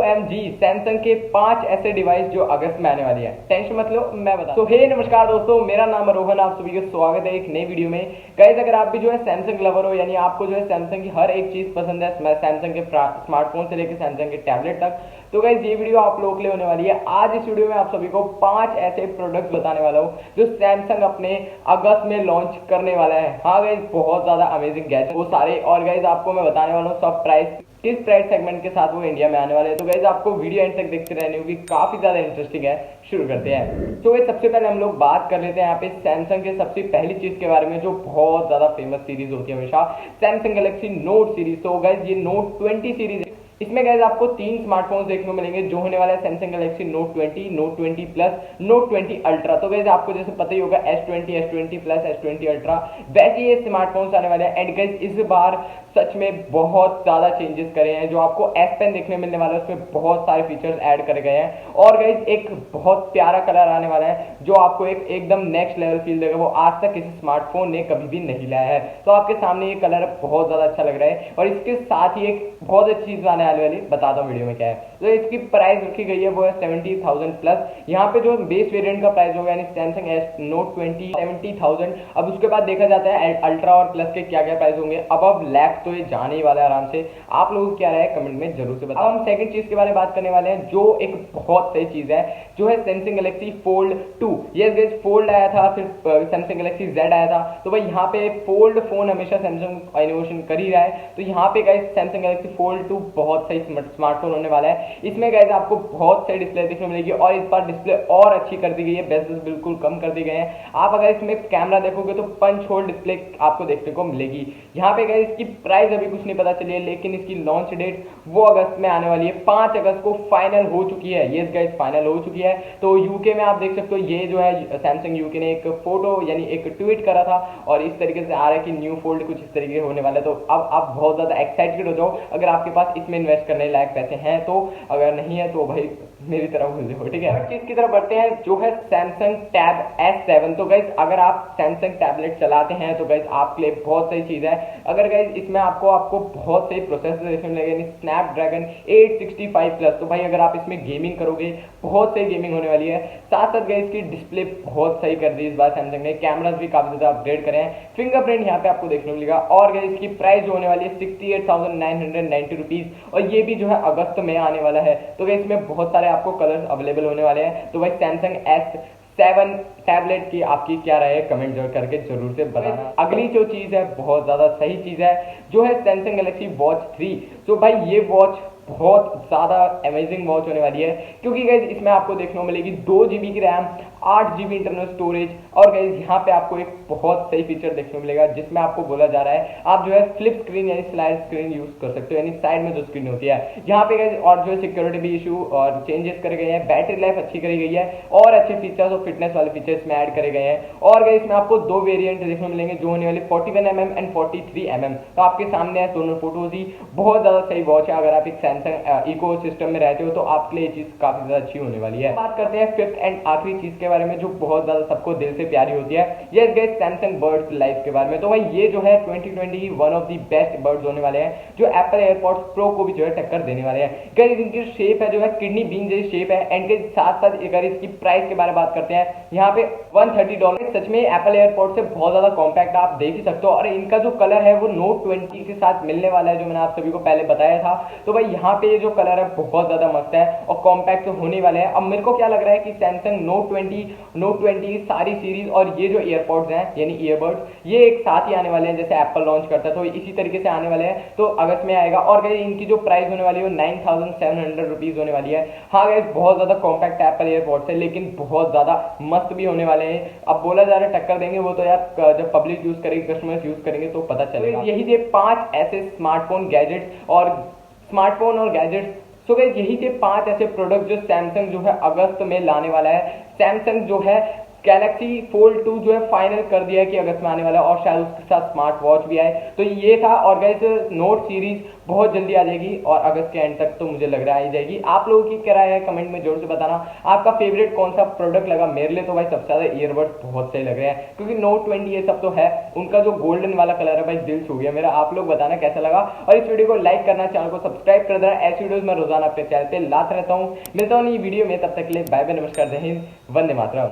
OMG Samsung के 5 ऐसे device जो अगस्त में आने वाली है। टेंशन मत लो, मैं बता। तो हे नमस्कार दोस्तों, मेरा नाम है रोहन, आप सभी का स्वागत है एक नई वीडियो में। गाइस अगर आप भी जो है सैमसंग लवर हो, यानी आपको जो है सैमसंग की हर एक चीज पसंद है, सैमसंग के स्मार्टफोन से लेकर सैमसंग के टैबलेट तक, तो गाइस ये वीडियो आप लोगों के लिए होने वाली है। आज इस वीडियो में आप सभी को 5 ऐसे प्रोडक्ट बताने वाला हूँ जो सैमसंग अपने अगस्त में लॉन्च करने वाला है। हाँ गाइस, बहुत ज्यादा अमेजिंग गैजेट वो सारे, और गाइस आपको मैं बताने वाला हूँ सब प्राइस, किस प्राइस सेगमेंट के साथ वो इंडिया में आने वाले हैं। तो गाइस आपको वीडियो एंड तक देखते रहने होगी, काफी ज्यादा इंटरेस्टिंग है। शुरू करते हैं। तो गाइस सबसे पहले हम लोग बात कर लेते हैं यहाँ पे सैमसंग के सबसे पहली चीज के बारे में जो बहुत ज्यादा फेमस सीरीज होती है हमेशा, सैमसंग गैलेक्सी नोट सीरीज। तो गाइस ये नोट 20 सीरीज है। इसमें गाइस आपको 3 स्मार्टफोन्स देखने को मिलेंगे जो होने वाला है Samsung Galaxy note 20, note 20 plus, note 20 ultra. तो गाइस आपको जैसे पता ही होगा S20, S20 plus, S20 ultra, वैसे ये स्मार्टफोन्स आने वाले हैं। एंड गाइस इस बार सच में बहुत ज्यादा चेंजेस करे हैं। जो आपको S पेन देखने मिलने वाला है उसमें बहुत सारे फीचर्स ऐड करे गए हैं। और गाइस एक बहुत प्यारा कलर आने वाला है जो आपको एकदम नेक्स्ट लेवल फील देगा, वो आज तक किसी स्मार्टफोन ने कभी भी नहीं लाया है। तो आपके सामने ये कलर बहुत ज्यादा अच्छा लग रहा है। और इसके साथ ही एक बहुत अच्छी चीज आने वाली, बताता हूँ वीडियो में क्या है। तो इसकी प्राइस रखी गई है वो है 70,000 प्लस। यहाँ पे जो बेस वेरिएंट का प्राइस होगा यानी सैमसंग S नोट 20 70,000। अब उसके बाद देखा जाता है अल्ट्रा और प्लस के क्या क्या प्राइस होंगे। अब लैख तो ये जाने ही वाला है आराम से। आप लोगों को क्या राय है कमेंट में जरूर से बताओ। हम सेकंड चीज के बारे में बात करने वाले हैं जो एक बहुत सही चीज है, जो है सैमसंग गैलेक्सी फोल्ड 2। ये गाइस फोल्ड आया था, फिर सैमसंग गैलेक्सी Z आया था। तो भाई यहाँ पे फोल्ड फोन हमेशा सैमसंग इनोवेशन कर ही रहा है। तो यहाँ पे गाइस सैमसंग गैलेक्सी फोल्ड 2 बहुत सही स्मार्टफोन होने वाला है। इसमें गाइस आपको बहुत सही डिस्प्ले देखने मिलेगी और इस बार डिस्प्ले और अच्छी कर दी गई है, बेजल्स बिल्कुल कम कर दिए गए हैं। आप अगर इसमें कैमरा देखोगे तो पंच होल डिस्प्ले आपको देखने को मिलेगी। यहाँ पे गाइस इसकी प्राइस अभी कुछ नहीं पता चली है, लेकिन इसकी लॉन्च डेट वो अगस्त में आने वाली है। 5 अगस्त को फाइनल हो चुकी है। यस गाइस फाइनल हो चुकी है। तो यूके में आप देख सकते हो, ये जो है सैमसंग यूके ने एक फोटो यानी एक ट्वीट करा था और इस तरीके से आ रहा है कि न्यू फोल्ड कुछ इस तरीके होने वाला है। तो अब आप बहुत ज्यादा एक्साइटेड हो जाओ अगर आपके पास इसमें इन्वेस्ट करने लायक पैसे हैं तो। अगर नहीं है तो भाई मेरी तरफ भूल जाओ, ठीक है। चीज की तरफ बढ़ते हैं जो है सैमसंग टैब S7। तो गाइस अगर आप सैमसंग टैबलेट चलाते हैं तो गाइस आपके लिए बहुत सही चीज है। अगर गाइस इसमें आपको बहुत सही प्रोसेसर देखने मिलेगा, स्नैपड्रैगन 865 प्लस। तो भाई अगर आप इसमें गेमिंग करोगे बहुत सही गेमिंग होने वाली है। साथ साथ गाइस इसकी डिस्प्ले बहुत सही कर दी इस बार सैमसंग ने, कैमरास भी काफी ज्यादा अपग्रेड करे हैं, फिंगरप्रिंट यहाँ पे आपको देखने मिलेगा। और गाइस इसकी प्राइस जो होने वाली है 68,990 रुपीज, और ये भी जो है अगस्त में आने वाला है। तो गाइस इसमें बहुत सारे आपको कलर्स अवेलेबल होने वाले हैं। तो भाई सैमसंग S7 टैबलेट की आपकी क्या राय है कमेंट जरूर करके जरूर से बताना। अगली जो चीज है बहुत ज्यादा सही चीज है जो है सैमसंग गैलेक्सी वॉच 3। तो भाई ये वॉच बहुत ज्यादा अमेजिंग वॉच होने वाली है, क्योंकि गाइस इसमें आपको देखने को मिलेगी 2 GB की रैम, 8 GB इंटरनल स्टोरेज। और गाइस यहाँ पे आपको एक बहुत सही फीचर देखने को मिलेगा जिसमें आपको बोला जा रहा है आप जो है फ्लिप स्क्रीन यानी स्लाइड स्क्रीन यूज कर सकते हो, यानी साइड में जो स्क्रीन होती है यहाँ पे गाइस। और जो है सिक्योरिटी भी इशू और चेंजेस करे गए हैं, बैटरी लाइफ अच्छी करी गई है और अच्छे फीचर्स और फिटनेस वाले फीचर्स में ऐड करे गए हैं। और गाइस इसमें आपको 2 वेरिएंट देखने को मिलेंगे जो होने वाले 41mm एंड 43mm। तो आपके सामने है दोनों फोटोज ही। बहुत ज्यादा सही वॉच है। अगर आप एक सैमसंग इको सिस्टम में रहते हो तो आपके लिए ये चीज काफी ज्यादा अच्छी होने वाली है। बात करते हैं फिफ्थ एंड आखिरी चीज के बारे में जो बहुत ज्यादा सबको दिल से प्यारी होती है, yes guys Samsung birds life के बारे में। तो भाई ये जो है 2020 one of the best birds होने वाले हैं जो एप्पल एयरपॉड्स प्रो को भी जो है टक्कर देने वाले हैं। गाइस इनकी शेप है जो है किडनी बीन जैसी शेप है। एंड के साथ साथ अगर इसकी प्राइस के बारे में बात करते हैं यहाँ पे $130। सच में एप्पल एयरपॉड से बहुत ज्यादा कॉम्पैक्ट आप देख ही सकते हो। और इनका जो कलर है वो नोट 20 के साथ मिलने वाला है जो मैंने आप सभी को पहले बताया था। तो भाई यहाँ पे ये जो कलर है बहुत ज्यादा मस्त है और कॉम्पैक्ट होने वाले हैं। अब मेरे को क्या लग रहा है कि सैमसंग नोट 20 सारी सीरीज और ये जो एयरपॉड्स हैं यानी ईयरबड्स ये एक साथ ही आने वाले हैं, जैसे एप्पल लॉन्च करता है तो इसी तरीके से आने वाले हैं। तो अगस्त में आएगा। और गाइस इनकी जो प्राइस होने वाली है वो 9,700 रुपीज होने वाली है। हाँ गाइस बहुत ज्यादा कॉम्पैक्ट एप्पल एयरपॉड्स है लेकिन बहुत ज्यादा मस्त भी होने वाले हैं। अब बोला जा रहा है टक्कर देंगे, वो तो यार जब पब्लिक यूज करेगी, कस्टमर्स यूज करेंगे तो पता चलेगा। यही थे 5 ऐसे स्मार्टफोन और गैजेट्स। सो गाइस यही थे 5 ऐसे प्रोडक्ट जो सैमसंग जो है अगस्त में लाने वाला है। सैमसंग जो है गैलेक्सी फोल्ड 2 जो है फाइनल कर दिया है कि अगस्त में आने वाला है और शायद उसके साथ स्मार्ट वॉच भी आए। तो ये था। और गाइस नोट सीरीज बहुत जल्दी आ जाएगी और अगस्त के एंड तक तो मुझे लग रहा है आ जाएगी। आप लोगों की क्या राय है कमेंट में जरूर से बताना। आपका फेवरेट कौन सा प्रोडक्ट लगा? मेरे लिए तो भाई सबसे ज्यादा ईयरबड्स बहुत सही लग रहे हैं, क्योंकि नोट 20 ये सब तो है, उनका जो गोल्डन वाला कलर है भाई दिल छू गया मेरा। आप लोग बताना कैसा लगा और इस वीडियो को लाइक करना, चैनल को सब्सक्राइब कर देना। ऐसी वीडियोस मैं रोजाना अपने चैनल पे लाता रहता हूँ। मिलता हूँ नई वीडियो में, तब तक के लिए बाय बाय, नमस्कार, जय हिंद, वंदे मातरम।